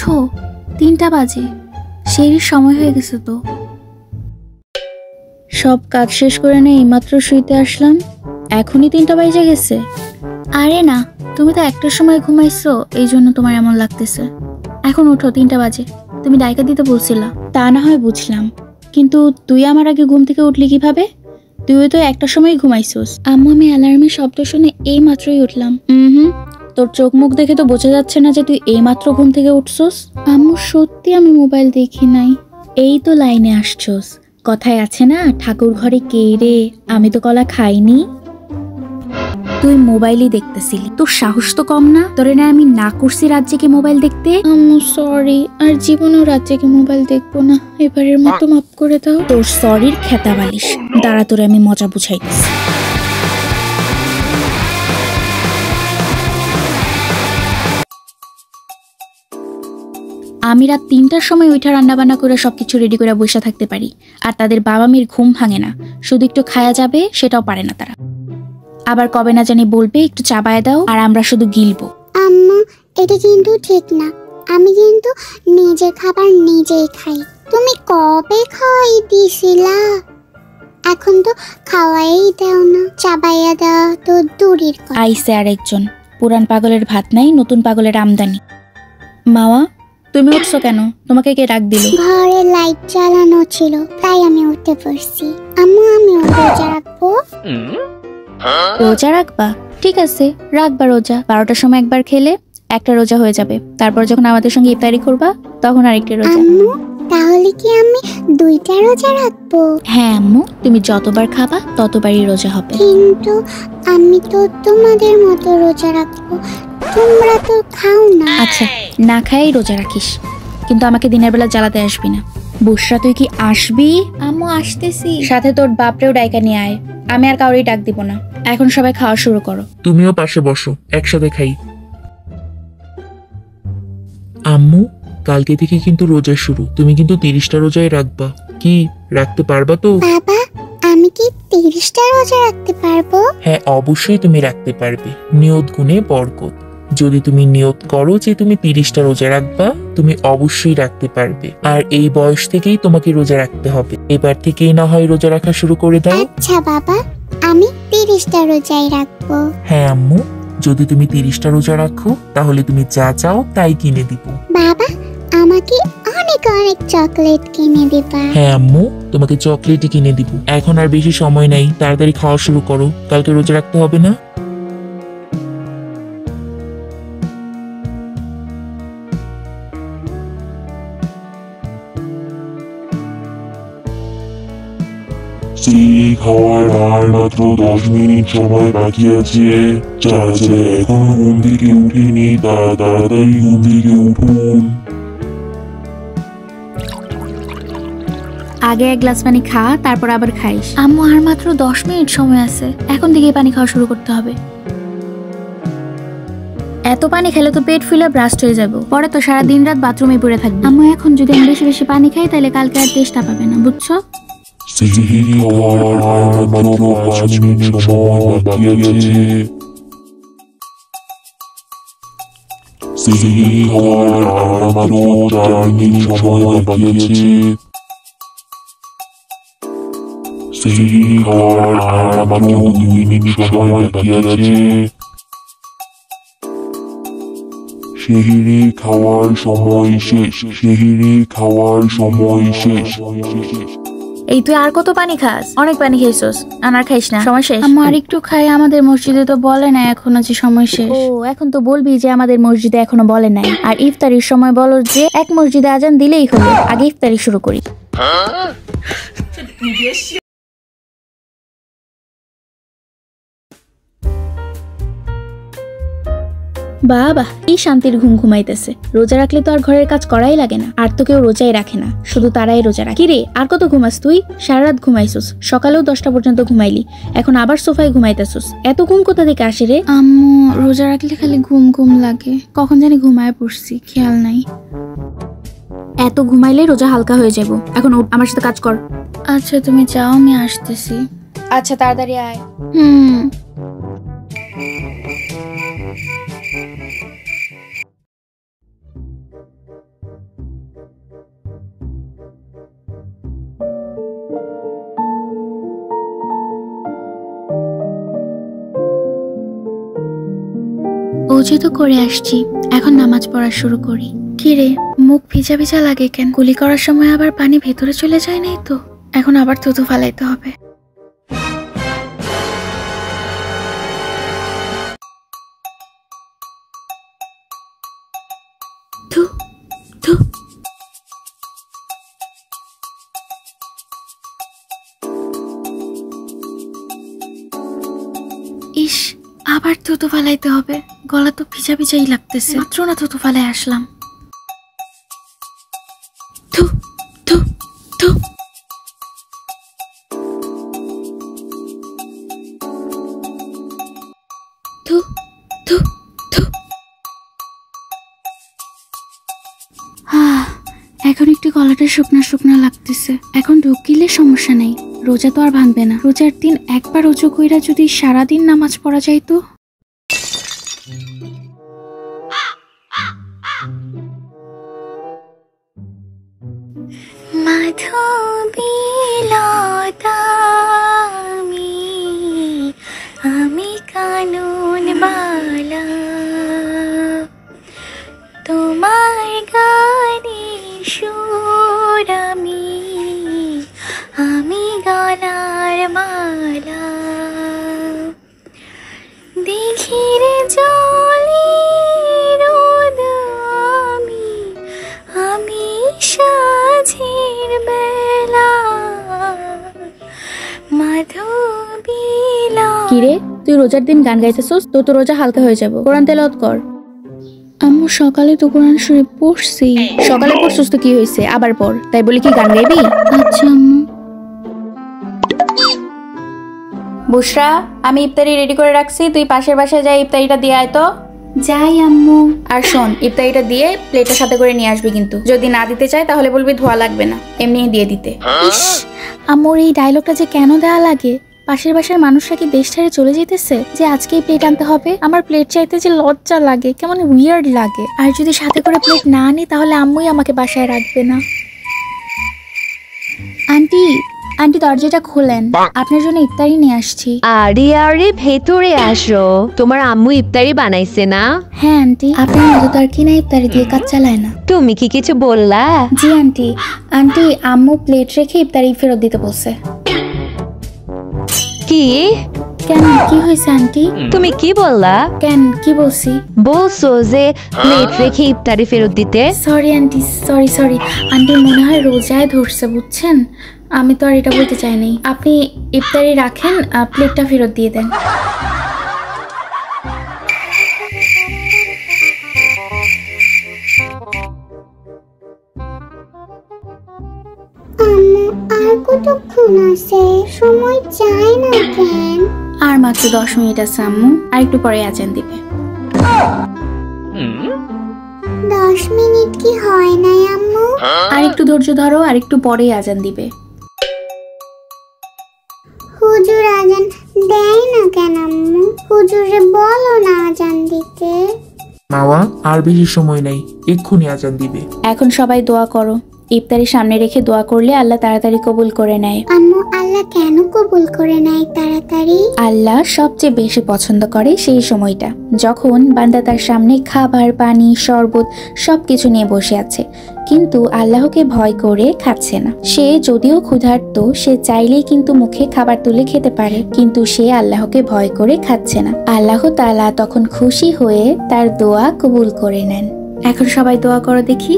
উঠো, 3টা বাজে, সেরই সময় হয়ে গেছে তো। সব কাজ শেষ করে নিয়ে এইমাত্র শুইতে আসলাম, এখনই 3টা বাজে গেছে। আরে না, তুমি তো 1টার সময় ঘুমাইছো, এই জন্য তোমার এমন লাগতেছে। এখন উঠো, 3টা বাজে, তুমি ডাইকা দিতে বলছিলা। তা না হয় বুঝলাম, কিন্তু তুই আমার আগে ঘুম থেকে উঠলি কিভাবে? তুইও তো 1টার সময় ঘুমাইছোস। আম্মু, আমি অ্যালার্মের শব্দ শুনে এই মাত্রই উঠলাম। তোর চোখ মুখ দেখে তো বোঝা যাচ্ছে না যে তুই এই মাত্র ঘুম থেকে উঠছোস। আম্মু, সত্যি আমি মোবাইল দেখি নাই। এই তো লাইনে আসছোস, কথায় আছে না, ঠাকুর ঘরে কে রে, আমি তো কলা খাইনি। তুই মোবাইলই দেখতেছিলি, তোর সাহস তো কম না? তোরে না আমি না করছি রাত জেগে মোবাইল দেখতে। আম্মু সরি, আর জীবনেও রাত জেগে মোবাইল দেখবো না, এবারের মতো মাফ করে দাও। তোর সরির খেতা বালিশ, দাঁড়া তোরে আমি মজা বুঝাইতেছি। আমি রাত 3টার সময় উঠা রান্না বান্না করে সবকিছু রেডি করে বসে থাকতে পারি, আর তাদের বাবা মেয়ের ঘুম ভাঙে না, শুধু একটু খায়া যাবে সেটাও পারে না তারা। আবার কবে না জানি বলবে একটু চাবায় দাও, আর আমরা শুধু গিলবো। আম্মু, এটা কিন্তু ঠিক না, আমি কিন্তু নিজের খাবার নিজেই খাই। তুমি কবে খাওয়াই দিছিলা? এখন তো খাওয়াই দাও না, চাবাইয়া দাও তো দূরের কথা। আইসে আরেকজন, পুরান পাগলের ভাত নাই, নতুন পাগলের আমদানি। মাওয়া, তুমি উঠছো কেন? তোমাকে কে ডাক দিল? ঘরে লাইট জ্বালানো ছিল, তাই আমি উঠে পড়ছি। আম্মু, আমি রোজা রাখবো। রোজা রাখবা? ঠিক আছে, রাখবা রোজা। 12টার সময় একবার খেলে একটা রোজা হয়ে যাবে, তারপর যখন আমাদের সঙ্গে ইফতারি করবা তখন আরেকটা রোজা। আম্মু, তাহলে কি আমি 2টা রোজা রাখবো? হ্যাঁ আম্মু, তুমি যতবার খাবা ততবারই রোজা হবে। কিন্তু আমি তো তোমাদের মতো রোজা রাখবো, তোমরা তো খাও না। আচ্ছা, না খাই রোজা রাখিস, কিন্তু আমাকে দিনের বেলা জ্বালাতে আসবি না। বুশরা, তুই কি আসবি? আম্মু আসতেছি। সাথে তোর বাপরেও ডাইকা নিয়ে আয়, আমি আর কাউরেই ডাক দিব না। এখন সবাই খাওয়া শুরু করো। তুমিও পাশে বসো, একসাথে খাই। আম্মু, কালকে থেকে কিন্তু রোজা শুরু, তুমি কিন্তু 30টা রোজাই রাখবা। কি রাখতে পারবা তো? বাবা, আমি কি 30টা রোজা রাখতে পারবো? হ্যাঁ, অবশ্যই তুমি রাখতে পারবে। নিয়ত গুণে বরকত। যদি তুমি নিয়ত করো যে তুমি 30টা রোজা রাখবা, তুমি অবশ্যই রাখতে পারবে। আর এই বয়স থেকেই তোমাকে রোজা রাখতে হবে, এবার থেকেই না হয় রোজা রাখা শুরু করে দাও। আচ্ছা বাবা, আমি 30টা রোজাই রাখবো। হ্যাঁ আম্মু, যদি তুমি 30টা রোজা রাখো তাহলে তুমি যা চাও তাই কিনে দিব। বাবা, আমাকে অনেক অনেক চকলেট কিনে দিবা। হ্যাঁ আম্মু, তোমাকে চকলেটই কিনে দিব। এখন আর বেশি সময় নাই, তাড়াতাড়ি খাওয়া শুরু করো, কালকে রোজা রাখতে হবে না? সেই খাওয়ার আর মাত্র 10 মিনিট সময় বাকি আছে। যারা যারা এখনো ঘুম থেকে উঠেনি তারা তাড়াতাড়ি ঘুম থেকে উঠুন। আগে 1 গ্লাস পানি খা, তারপর আবার খাইস। আম্মু, আর মাত্র 10 মিনিট সময় আছে, এখন থেকে পানি খাওয়া শুরু করতে হবে। এত পানি খেলে তো পেট ফুলে ব্রাস্ট হয়ে যাবো, পরে তো সারা দিন রাত বাথরুমে পড়ে থাকবে। আম্মু, এখন যদি আমি বেশি বেশি পানি খাই তাহলে কালকে আর টেস্টটা পাবে না, বুঝছো? সেই খাওয়ার আর মাত্র 5 মিনিট সময় বাকি আছে। সেই খাওয়ার আর মাত্র 4 মিনিট সময় বাকি আছে। সেই খাওয়ার আর মাত্র 2 মিনিট সময় বাকি আছে। সেহরি খাওয়ার সময় শেষ। সেহরি খাওয়ার সময় শেষ। এই তুই আর কত পানি খাস? অনেক পানি খেয়েছস, আর খাইস না, সময় শেষ। আম্মু, আর একটু খাই, আমাদের মসজিদে তো বলে না এখনো যে সময় শেষ। ও, এখন তো বলবি যে আমাদের মসজিদে এখনো বলে নাই। আর ইফতারির সময় বলো যে এক মসজিদে আজান দিলেই হলো, আগে ইফতারি শুরু করি। বাবা, কি শান্তির ঘুম ঘুমাইতেছে। রোজা রাখলে তো আর ঘরের কাজ করাই লাগে না, আর তো কেউ রোজাই রাখে না, শুধু তারাই রোজা রাখে। রে, আর কত ঘুমাস তুই? সারা রাত ঘুমাইছস, সকালেও 10টা পর্যন্ত ঘুমাইলি, এখন আবার সোফায় ঘুমাইতেছস। এত ঘুম কোথা থেকে আসে রে? আম্মু, রোজা রাখলে খালি ঘুম ঘুম লাগে, কখন জানি ঘুমায় পড়ছি, খেয়াল নাই। এত ঘুমাইলে রোজা হালকা হয়ে যাবো। এখন আমার সাথে কাজ কর। আচ্ছা তুমি যাও, আমি আসতেছি। আচ্ছা তাড়াতাড়ি আয়। ওযু তো করে আসছি, এখন নামাজ পড়া শুরু করি। কিরে, মুখ ভিজা ভিজা লাগে কেন? কুলি করার সময় আবার পানি ভেতরে চলে যায় নাই তো? এখন আবার থুতু ফালাইতে হবে। থু থু। ইস, আবার থুতু ফালাইতে হবে। গলা তো ভিজা ভিজাই লাগতেছে, মাত্র না থুতু ফালাই আসলাম। থু থু থু। থু থু থু। এখন একটু গলাটা শুকনা শুকনা লাগতেছে। এখন ঢুকিলে সমস্যা নেই, রোজা তো আর ভাঙবে না। রোজার দিন একবার ওযু কইরা যদি সারাদিন নামাজ পড়া যাইতো। আমি কানুন বালা তোমার গানে সুর, আমি গলার মালা দেখির জলে রোদ, আমি সাঝের বেলা মাধবীলা। কিরে, তুই রোজার দিন গান গাইতেছস? তো রোজা হালকা হয়ে যাবো। কোরআন তেলাওয়াত কর। আম্মু, সকালে তো কোরআন শরীফ পড়ছি। সকালে পড়ছস তো কি হয়েছে, আবার পড়। তাই বলি কি গান গাইবি? আচ্ছা আম্মু। বুশরা, আমি ইফতারি রেডি করে রাখছি, তুই পাশের বাসায় যাই ইফতারিটা দিয়ে আয় তো। যাই আম্মু। আর শোন, ইফতারিটা দিয়ে প্লেটের সাথে করে নিয়ে আসবি, কিন্তু যদি না দিতে চায় তাহলে বলবি ধোয়া লাগবে না, এমনি দিয়ে দিতে। ইস, আম্মুর এই ডায়লগটা যে কেন দেওয়া লাগে? পাশের বাসার মানুষরা কি দেশ ছেড়ে চলে যেতেছে যে আজকেই প্লেট আনতে হবে? আমার প্লেট চাইতে যে লজ্জা লাগে, কেমন উইয়ার্ড লাগে। আর যদি সাথে করে প্লেট না আনি তাহলে আম্মুই আমাকে বাসায় রাখবে না। আন্টি, আন্টি দরজাটা খোলেন, আপনার জন্য ইফতারি নিয়ে আসছি। আরে আরে, ভেতরে আসো। তোমার আম্মু ইফতারি বানাইছে না? হ্যাঁ আন্টি, আপনার মতো তো আর কিনা ইফতারি দিয়ে কাজ চালায় না। তুমি কি কিছু বললা? জি আন্টি, আন্টি আম্মু প্লেট রেখে ইফতারি ফেরত দিতে বলছে। কি? কেন, কি হয়েছে আন্টি? তুমি কি বললা? কেন, কি বলছি? বলছো যে প্লেট রেখে ইফতারি ফেরত দিতে। সরি আন্টি, সরি আন্টি, মনে হয় রোজায় ধরছে, বুঝছেন? আমি তো আর এটা বলতে চাইনি। আপনি ইফতারি রাখেন, প্লেটটা ফেরত দিয়ে দেন। আম্মু, আর কতক্ষণ আছে? সময় যায় না কেন? আর মাত্র 10 মিনিট আছে আম্মু, আর একটু পরে আজান দিবে। 10 মিনিট কি হয় নাই আম্মু? আর একটু ধৈর্য ধরো, আর একটু পরেই আজান দিবে। হুজুর আজান দেয় না কেন আম্মু? হুজুরে বলো না আজান দিতে। মাওয়া, আর বেশি সময় নেই, এক্ষুনি আজান দিবে। এখন সবাই দোয়া করো। ইফতারি সামনে রেখে দোয়া করলে আল্লাহ তাড়াতাড়ি কবুল করে নেয়। আম্মু, আল্লাহ কেন কবুল করে নেয় তাড়াতাড়ি? আল্লাহ সবচেয়ে বেশি পছন্দ করে সেই সময়টা যখন বান্দা তার সামনে খাবার, পানি, শরবত সবকিছু নিয়ে বসে আছে, কিন্তু আল্লাহকে ভয় করে খাচ্ছে না। সে যদিও ক্ষুধার্ত, সে চাইলেই কিন্তু মুখে খাবার তুলে খেতে পারে, কিন্তু সে আল্লাহকে ভয় করে খাচ্ছে না। আল্লাহ তাআলা তখন খুশি হয়ে তার দোয়া কবুল করে নেন। এখন সবাই দোয়া করো দেখি।